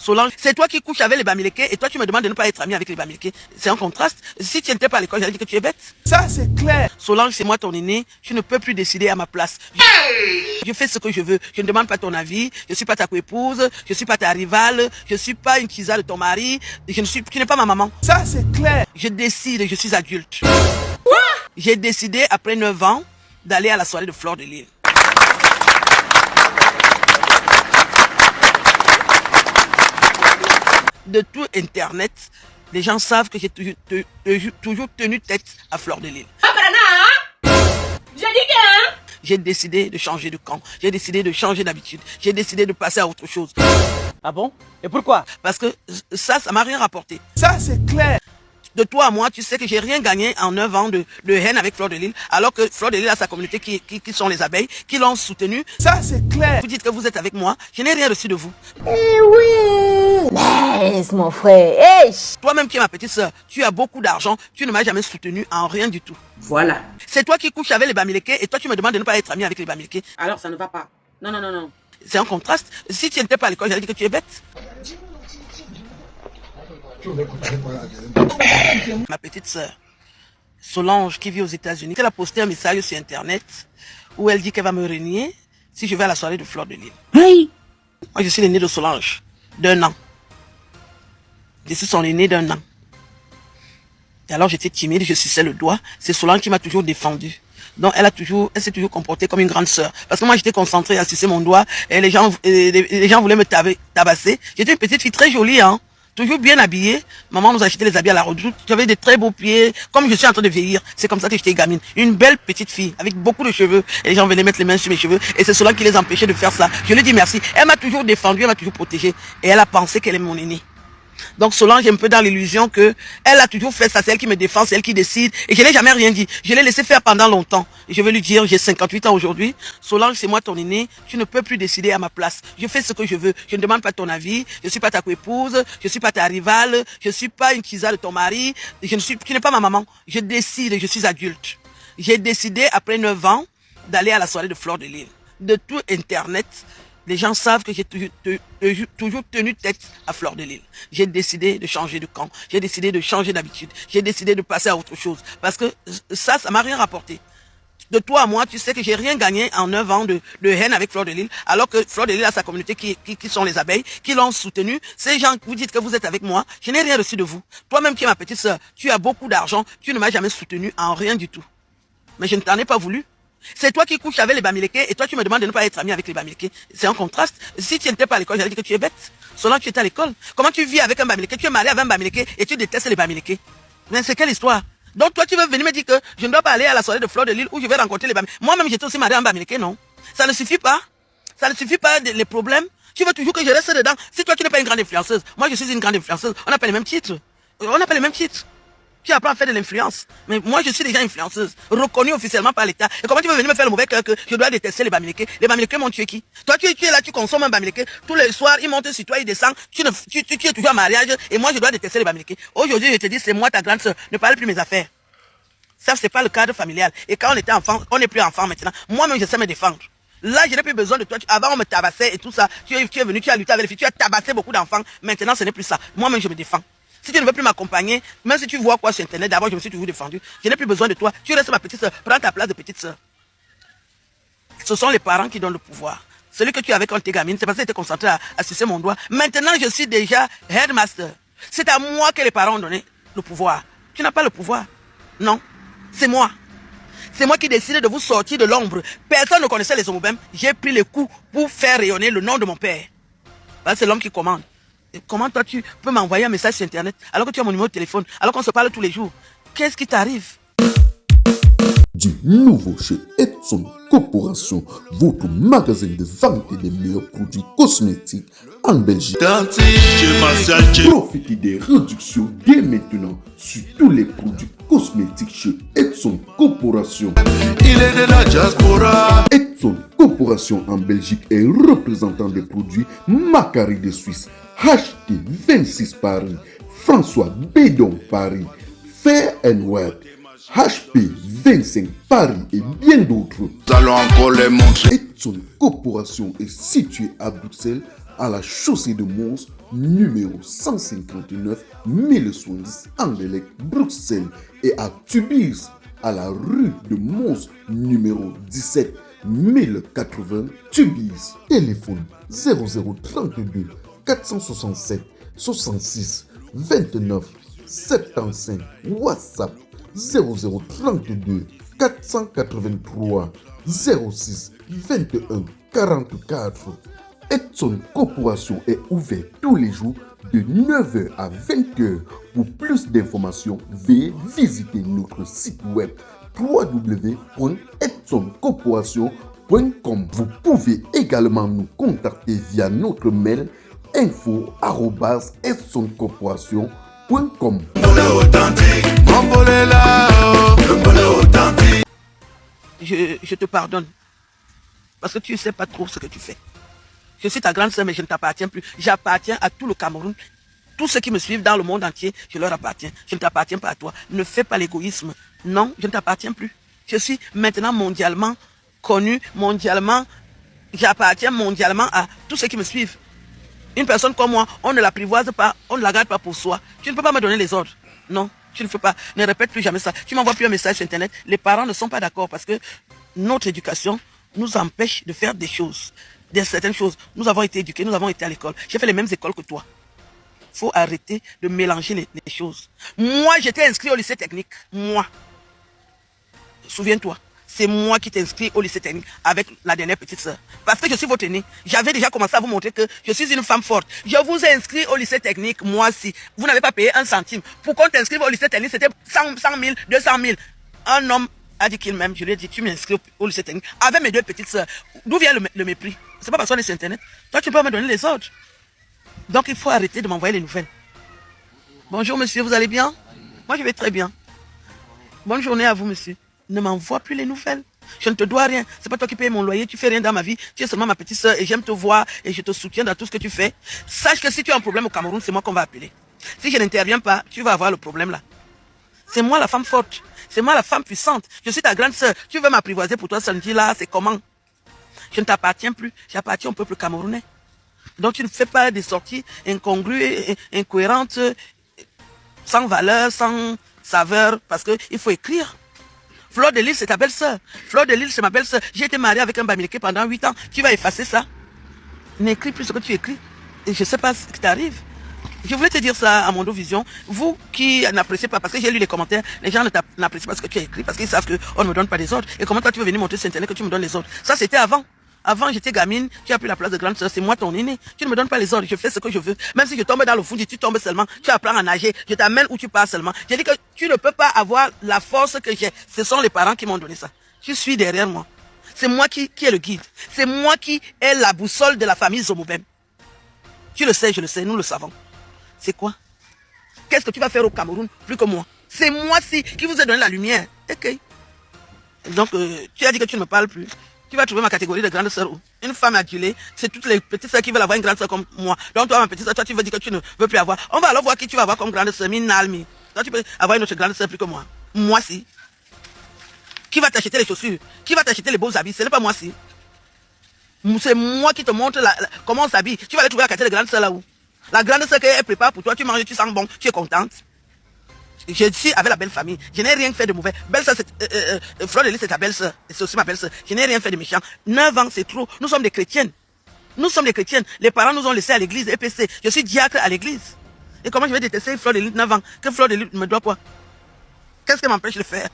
Solange, c'est toi qui couches avec les Bamileke et toi tu me demandes de ne pas être ami avec les Bamileke. C'est un contraste. Si tu n'étais pas à l'école, j'allais dire que tu es bête. Ça, c'est clair. Solange, c'est moi ton aîné. Tu ne peux plus décider à ma place. Je fais ce que je veux. Je ne demande pas ton avis. Je ne suis pas ta coépouse. Je ne suis pas ta rivale. Je ne suis pas une kisa de ton mari. Tu n'es pas ma maman. Ça, c'est clair. Je décide, je suis adulte. J'ai décidé, après 9 ans, d'aller à la soirée de Fleur de Lille. De tout Internet, les gens savent que j'ai toujours tenu tête à Fleur de Lille. J'ai décidé de changer de camp. J'ai décidé de changer d'habitude. J'ai décidé de passer à autre chose. Ah bon? Et pourquoi? Parce que ça m'a rien rapporté. Ça, c'est clair. De toi à moi, tu sais que j'ai rien gagné en 9 ans de haine avec Fleur de Lille, alors que Fleur de Lille a sa communauté qui sont les abeilles, qui l'ont soutenu. Ça, c'est clair. Vous dites que vous êtes avec moi, je n'ai rien reçu de vous. Eh oui! Laisse, mon frère. Hey! Toi-même qui es ma petite sœur, tu as beaucoup d'argent, tu ne m'as jamais soutenu en rien du tout. Voilà. C'est toi qui couches avec les Bamileke et toi tu me demandes de ne pas être ami avec les Bamileke. Alors ça ne va pas. Non, non, non, non. C'est un contraste. Si tu n'étais pas à l'école, j'allais dire que tu es bête. Ma petite sœur, Solange, qui vit aux États-Unis, elle a posté un message sur Internet où elle dit qu'elle va me renier si je vais à la soirée de Fleur de Lille. Hey! Moi, je suis l'aîné de Solange, d'1 an. Je suis son aîné d'1 an. Et alors, j'étais timide, je suçais le doigt. C'est Solange qui m'a toujours défendu. Donc, elle s'est toujours comportée comme une grande sœur. Parce que moi, j'étais concentrée à sucer mon doigt et les gens voulaient me tabasser. J'étais une petite fille très jolie, hein. Toujours bien habillée. Maman nous achetait les habits à la Redoute. J'avais des très beaux pieds. Comme je suis en train de vieillir, c'est comme ça que j'étais gamine. Une belle petite fille avec beaucoup de cheveux. Et les gens venaient mettre les mains sur mes cheveux. Et c'est cela qui les empêchait de faire ça. Je lui dis merci. Elle m'a toujours défendue, elle m'a toujours protégée. Et elle a pensé qu'elle est mon aînée. Donc Solange est un peu dans l'illusion que elle a toujours fait ça, c'est elle qui me défend, c'est elle qui décide. Et je n'ai jamais rien dit. Je l'ai laissé faire pendant longtemps. Et je vais lui dire, j'ai 58 ans aujourd'hui. Solange, c'est moi ton aîné. Tu ne peux plus décider à ma place. Je fais ce que je veux. Je ne demande pas ton avis. Je ne suis pas ta coépouse. Je ne suis pas ta rivale. Je ne suis pas une kisa de ton mari. Tu n'es pas ma maman. Je décide, je suis adulte. J'ai décidé, après 9 ans, d'aller à la soirée de Fleur de Lille. De tout Internet, les gens savent que j'ai toujours tenu tête à Fleur de Lille. J'ai décidé de changer de camp. J'ai décidé de changer d'habitude. J'ai décidé de passer à autre chose. Parce que ça m'a rien rapporté. De toi à moi, tu sais que j'ai rien gagné en 9 ans de haine avec Fleur de Lille, alors que Fleur de Lille a sa communauté qui sont les abeilles, qui l'ont soutenu. Ces gens, vous dites que vous êtes avec moi, je n'ai rien reçu de vous. Toi-même qui es ma petite sœur, tu as beaucoup d'argent, tu ne m'as jamais soutenu en rien du tout. Mais je ne t'en ai pas voulu. C'est toi qui couches avec les Bamileke et toi tu me demandes de ne pas être ami avec les Bamileke. C'est un contraste. Si tu n'étais pas à l'école, j'allais dire que tu es bête. Solange, tu étais à l'école. Comment tu vis avec un Bamileke? Tu es marié avec un Bamileke et tu détestes les Bamileke. Mais c'est quelle histoire? Donc toi tu veux venir me dire que je ne dois pas aller à la soirée de Fleur de Lille où je vais rencontrer les Bamileke. Moi-même j'étais aussi marié à un Bamileke, non? Ça ne suffit pas. Ça ne suffit pas les problèmes. Tu veux toujours que je reste dedans. Si toi tu n'es pas une grande influenceuse, moi je suis une grande influenceuse. On n'a pas les mêmes titres. On n'a pas les mêmes titres. Tu apprends à faire de l'influence. Mais moi, je suis déjà influenceuse, reconnue officiellement par l'État. Et comment tu veux venir me faire le mauvais cœur que je dois détester les Bamileke? Les Bamileke m'ont tué qui? Toi, tu es là, tu consommes un Bamileke. Tous les soirs, ils montent sur toi, ils descendent. Tu es toujours en mariage et moi, je dois détester les Bamileke. Aujourd'hui, je te dis, c'est moi ta grande sœur. Ne parle plus mes affaires. Ça, c'est pas le cadre familial. Et quand on était enfant, on n'est plus enfant maintenant. Moi-même, je sais me défendre. Là, je n'ai plus besoin de toi. Avant, on me tabassait et tout ça. Tu es venu, tu as lutté avec les filles, tu as tabassé beaucoup d'enfants. Maintenant, ce n'est plus ça. Moi-même, je me défends. Si tu ne veux plus m'accompagner, même si tu vois quoi sur Internet, d'abord je me suis toujours défendu. Je n'ai plus besoin de toi. Tu restes ma petite soeur. Prends ta place de petite soeur. Ce sont les parents qui donnent le pouvoir. Celui que tu avais quand tu es gamine, c'est parce que tu étais concentré à sucer mon doigt. Maintenant, je suis déjà headmaster. C'est à moi que les parents ont donné le pouvoir. Tu n'as pas le pouvoir. Non. C'est moi. C'est moi qui décide de vous sortir de l'ombre. Personne ne connaissait les homobèmes. J'ai pris les coups pour faire rayonner le nom de mon père. C'est l'homme qui commande. Et comment toi tu peux m'envoyer un message sur Internet alors que tu as mon numéro de téléphone, alors qu'on se parle tous les jours? Qu'est-ce qui t'arrive? Du nouveau chez Edson Corporation, votre magasin de vente des meilleurs produits cosmétiques en Belgique. Profitez des réductions dès maintenant sur tous les produits cosmétiques chez Edson Corporation. Il est de la diaspora. Edson Corporation en Belgique est représentant des produits Macari de Suisse, HT 26 Paris, François Bédon Paris, Fair & Web, HP 25 Paris et bien d'autres. Nous allons encore les montrer. Edson Corporation est située à Bruxelles, à la chaussée de Mons, numéro 159 1070 Anderlecht, Bruxelles, et à Tubize, à la rue de Mons, numéro 17 1080 Tubize. Téléphone 0032 467 66 29 75. WhatsApp 0032 483 06 21 44. Edson Corporation est ouvert tous les jours de 9h à 20h. Pour plus d'informations, veuillez visiter notre site web www.edsoncorporation.com. Vous pouvez également nous contacter via notre mail info@edsoncorporation.com. Je te pardonne. Parce que tu ne sais pas trop ce que tu fais. Je suis ta grande sœur, mais je ne t'appartiens plus. J'appartiens à tout le Cameroun. Tous ceux qui me suivent dans le monde entier, je leur appartiens. Je ne t'appartiens pas à toi. Ne fais pas l'égoïsme. Non, je ne t'appartiens plus. Je suis maintenant mondialement connu, mondialement. J'appartiens mondialement à tous ceux qui me suivent. Une personne comme moi, on ne l'apprivoise pas, on ne la garde pas pour soi. Tu ne peux pas me donner les ordres. Non, tu ne peux pas. Ne répète plus jamais ça. Tu m'envoies plus un message sur Internet. Les parents ne sont pas d'accord parce que notre éducation nous empêche de faire des choses. Certaines choses. Nous avons été éduqués, nous avons été à l'école. J'ai fait les mêmes écoles que toi. Il faut arrêter de mélanger les choses. Moi, j'étais inscrit au lycée technique. Moi. Souviens-toi. C'est moi qui t'ai inscrit au lycée technique avec la dernière petite sœur. Parce que je suis votre aîné. J'avais déjà commencé à vous montrer que je suis une femme forte. Je vous ai inscrit au lycée technique, moi aussi. Vous n'avez pas payé un centime. Pour qu'on t'inscrive au lycée technique, c'était 100 000, 200 000. Un homme a dit qu'il m'aime. Je lui ai dit, tu m'inscris au lycée technique avec mes deux petites sœurs. D'où vient le mépris? C'est pas parce qu'on est sur Internet. Toi, tu peux me donner les ordres. Donc, il faut arrêter de m'envoyer les nouvelles. Bonjour, monsieur, vous allez bien? Moi, je vais très bien. Bonne journée à vous, monsieur. Ne m'envoie plus les nouvelles. Je ne te dois rien. C'est pas toi qui payes mon loyer. Tu fais rien dans ma vie. Tu es seulement ma petite soeur et j'aime te voir et je te soutiens dans tout ce que tu fais. Sache que si tu as un problème au Cameroun, c'est moi qu'on va appeler. Si je n'interviens pas, tu vas avoir le problème là. C'est moi la femme forte. C'est moi la femme puissante. Je suis ta grande soeur. Tu veux m'apprivoiser pour toi, samedi là, c'est comment? Je ne t'appartiens plus. J'appartiens au peuple camerounais. Donc tu ne fais pas des sorties incongrues, incohérentes, sans valeur, sans saveur, parce qu'il faut écrire. Fleur de Lille, c'est ta belle-sœur. Fleur de Lille, c'est ma belle-sœur. J'ai été mariée avec un Bamileke pendant 8 ans. Tu vas effacer ça. N'écris plus ce que tu écris. Et je ne sais pas ce qui t'arrive. Je voulais te dire ça à Mondo Vision. Vous qui n'appréciez pas, parce que j'ai lu les commentaires, les gens n'apprécient pas ce que tu as écrit, parce qu'ils savent qu'on ne me donne pas des ordres. Et comment toi tu veux venir montrer sur Internet que tu me donnes les ordres? Ça, c'était avant. Avant, j'étais gamine, tu as pris la place de grande sœur, c'est moi ton aîné. Tu ne me donnes pas les ordres, je fais ce que je veux. Même si je tombe dans le fond, tu tombes seulement, tu apprends à nager, je t'amène où tu pars seulement. J'ai dit que tu ne peux pas avoir la force que j'ai. Ce sont les parents qui m'ont donné ça. Tu suis derrière moi. C'est moi qui est le guide. C'est moi qui est la boussole de la famille Zomobem. Tu le sais, je le sais, nous le savons. C'est quoi? Qu'est-ce que tu vas faire au Cameroun plus que moi? C'est moi-ci qui vous ai donné la lumière. Ok. Donc, tu as dit que tu ne me parles plus. Tu vas trouver ma catégorie de grande sœur. Une femme adulée, c'est toutes les petites sœurs qui veulent avoir une grande sœur comme moi. Donc toi, ma petite sœur, toi, tu veux dire que tu ne veux plus avoir. On va alors voir qui tu vas avoir comme grande sœur. Minalmi. Toi, tu peux avoir une autre grande sœur plus que moi. Moi, si. Qui va t'acheter les chaussures? Qui va t'acheter les beaux habits? Ce n'est pas moi, si. C'est moi qui te montre comment on s'habille. Tu vas aller trouver la catégorie de grande sœur là où? La grande sœur qu'elle prépare pour toi, tu manges, tu sens bon, tu es contente. Je suis avec la belle famille. Je n'ai rien fait de mauvais. Belle sœur, Fleur de Lys, c'est ta belle sœur. C'est aussi ma belle sœur. Je n'ai rien fait de méchant. 9 ans, c'est trop. Nous sommes des chrétiennes. Nous sommes des chrétiennes. Les parents nous ont laissés à l'église, EPC. Je suis diacre à l'église. Et comment je vais détester Fleur de Lys 9 ans? Que Fleur de Lys me doit quoi? Qu'est-ce qui m'empêche de le faire?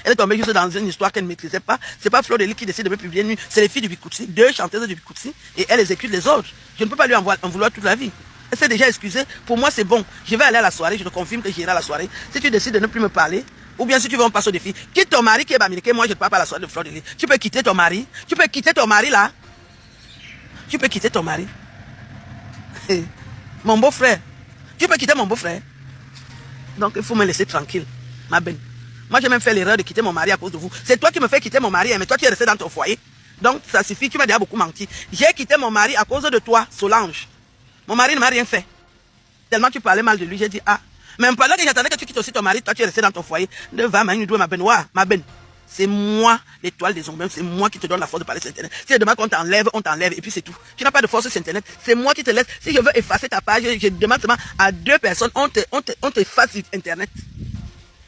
Elle est tombée juste dans une histoire qu'elle ne maîtrisait pas. C'est pas Fleur de Lys qui décide de me publier nu. C'est les filles du Bikutsi, 2 chanteuses du Bikutsi, et elles exécutent les ordres. Je ne peux pas lui en vouloir toute la vie. Elle s'est déjà excusée. Pour moi, c'est bon. Je vais aller à la soirée. Je te confirme que j'irai à la soirée. Si tu décides de ne plus me parler, ou bien si tu veux, on passe au défi. Quitte ton mari qui est Bamileke. Moi, je ne pars pas à la soirée de Fleur de Lys. Tu peux quitter ton mari. Tu peux quitter ton mari là. Tu peux quitter ton mari. Mon beau-frère. Tu peux quitter mon beau-frère. Donc, il faut me laisser tranquille, ma belle. Moi, j'ai même fait l'erreur de quitter mon mari à cause de vous. C'est toi qui me fais quitter mon mari, mais toi, tu es resté dans ton foyer. Donc, ça suffit. Tu m'as déjà beaucoup menti. J'ai quitté mon mari à cause de toi, Solange. Mon mari ne m'a rien fait. Tellement tu parlais mal de lui, j'ai dit, ah. Même pendant que j'attendais que tu quittes aussi ton mari, toi tu es resté dans ton foyer. Ne va, ma ben, ma ben. C'est moi, l'étoile des ombres, c'est moi qui te donne la force de parler sur Internet. Si demain qu'on t'enlève, on t'enlève et puis c'est tout. Tu n'as pas de force sur Internet, c'est moi qui te laisse. Si je veux effacer ta page, je demande seulement à 2 personnes, on t'efface sur Internet.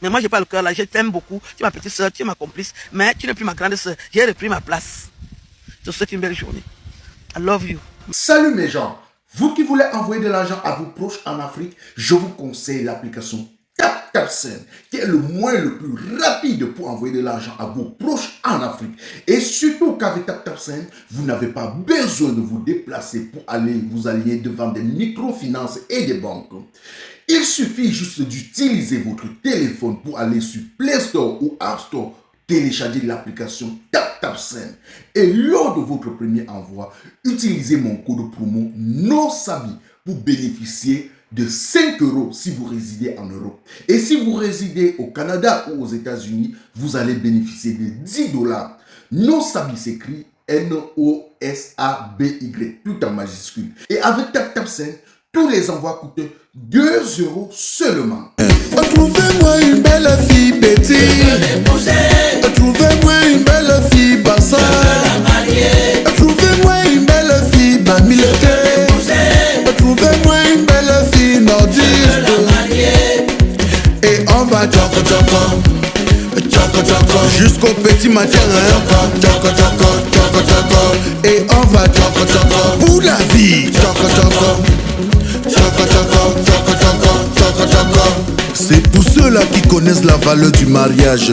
Mais moi, j'ai pas le cœur là, je t'aime beaucoup. Tu es ma petite soeur, tu es ma complice, mais tu n'es plus ma grande soeur. J'ai repris ma place. Je te souhaite une belle journée. I love you. Salut mes gens, vous qui voulez envoyer de l'argent à vos proches en Afrique, je vous conseille l'application TapTapSend, qui est le moyen le plus rapide pour envoyer de l'argent à vos proches en Afrique. Et surtout qu'avec TapTapSend, vous n'avez pas besoin de vous déplacer pour aller vous aligner devant des microfinances et des banques. Il suffit juste d'utiliser votre téléphone pour aller sur Play Store ou App Store, télécharger l'application TapTapSend. Et lors de votre premier envoi, utilisez mon code promo NOSABI pour bénéficier de 5 € si vous résidez en Europe. Et si vous résidez au Canada ou aux États-Unis, vous allez bénéficier de 10 $. NOSABI s'écrit NOSABY, tout en majuscule. Et avec TapTapSend, tous les envois coûtent 2 € seulement. Trouvez-moi une belle fille petite. Trouvez-moi une belle fille bassa. Trouvez-moi une belle fille bamileke. Trouvez-moi une belle fille nordiste. Et on va tchoko tchoko, tchoko tchoko jusqu'au petit matin. Tchoko tchoko, tchoko tchoko. Et on va tchoko tchoko pour la vie. Tchoko tchoko, tchoko tchoko, tchoko tchoko, tchoko tchoko. C'est pour ceux-là qui connaissent la valeur du mariage.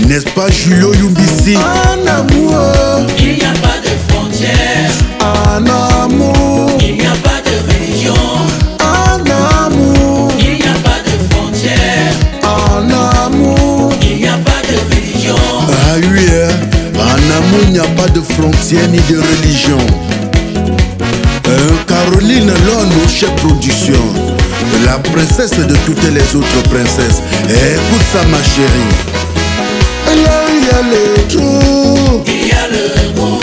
N'est-ce pas Julio Yumbisi? En amour, il n'y a pas de frontières. En amour, Il n'y a pas de religion. en amour, Il n'y a pas de frontières. en amour. Il n'y a pas de religion. Ah oui, hein? En amour, il n'y a pas de frontières ni de religion. Caroline Lono, chef production, la princesse de toutes les autres princesses. Écoute ça ma chérie. Là il y a le trou, Il y a le bon.